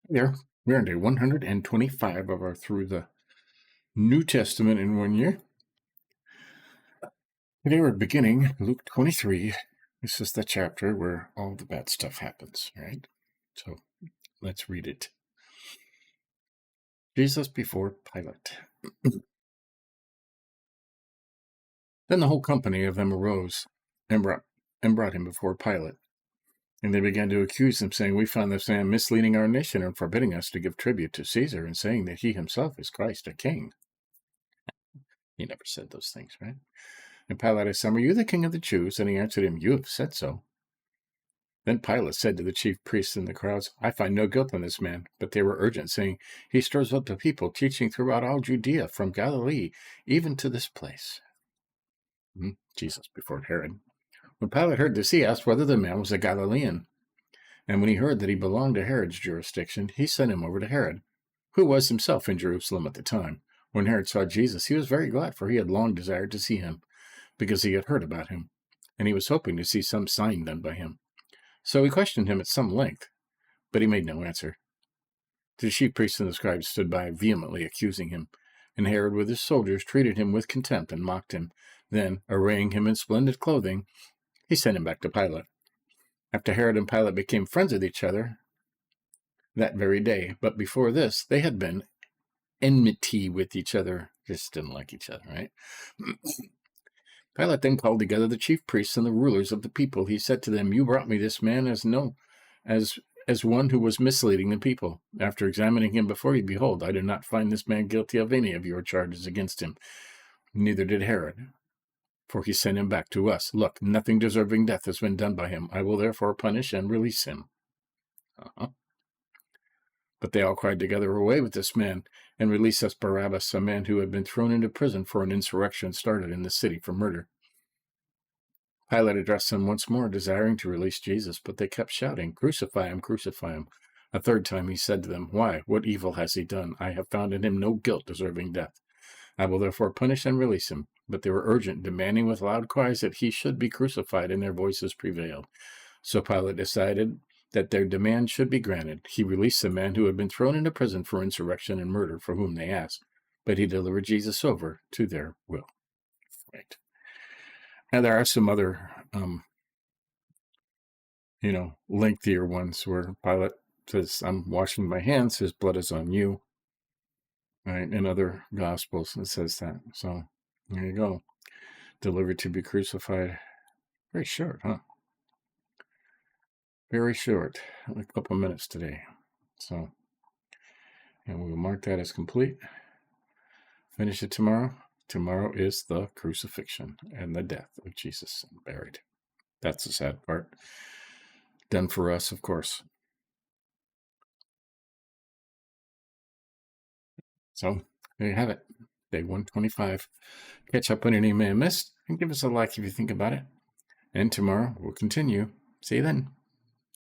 There, we're on day 125 of our Through the New Testament in 1 year. Today we're beginning Luke 23. This is the chapter where all the bad stuff happens, right? So let's read it. Jesus before Pilate. Then the whole company of them arose and brought him before Pilate. And they began to accuse him, saying, "We found this man misleading our nation and forbidding us to give tribute to Caesar, and saying that he himself is Christ, a king." He never said those things, right? And Pilate asked him, "Are you the king of the Jews?" And he answered him, "You have said so." Then Pilate said to the chief priests and the crowds, "I find no guilt in this man." But they were urgent, saying, "He stirs up the people, teaching throughout all Judea, from Galilee even to this place." Jesus before Herod. When Pilate heard this, he asked whether the man was a Galilean. And when he heard that he belonged to Herod's jurisdiction, he sent him over to Herod, who was himself in Jerusalem at the time. When Herod saw Jesus, he was very glad, for he had long desired to see him, because he had heard about him, and he was hoping to see some sign done by him. So he questioned him at some length, but he made no answer. The chief priests and the scribes stood by, vehemently accusing him, and Herod with his soldiers treated him with contempt and mocked him. Then, arraying him in splendid clothing, he sent him back to Pilate. After Herod and Pilate became friends with each other that very day, but before this, they had been enmity with each other, just didn't like each other, right? Pilate then called together the chief priests and the rulers of the people. He said to them, "You brought me this man as one who was misleading the people. After examining him before you, behold, I do not find this man guilty of any of your charges against him. Neither did Herod, for he sent him back to us. Look, nothing deserving death has been done by him. I will therefore punish and release him." But they all cried together, "Away with this man, and release us Barabbas, a man who had been thrown into prison for an insurrection started in the city for murder." Pilate addressed them once more, desiring to release Jesus, but they kept shouting, "Crucify him, crucify him." A third time he said to them, "Why? What evil has he done? I have found in him no guilt deserving death. I will therefore punish and release him." But they were urgent, demanding with loud cries that he should be crucified, and their voices prevailed. So Pilate decided that their demand should be granted. He released the man who had been thrown into prison for insurrection and murder, for whom they asked, but he delivered Jesus over to their will. Right. Now there are some other, lengthier ones where Pilate says, "I'm washing my hands, his blood is on you." Right. In other Gospels, it says that. So there you go. Delivered to be crucified. Very short, huh? Very short. A couple minutes today. So, and we'll mark that as complete. Finish it tomorrow. Tomorrow is the crucifixion and the death of Jesus and buried. That's the sad part. Done for us, of course. So there you have it. Day 125. Catch up on any you may have missed and give us a like if you think about it. And tomorrow we'll continue. See you then.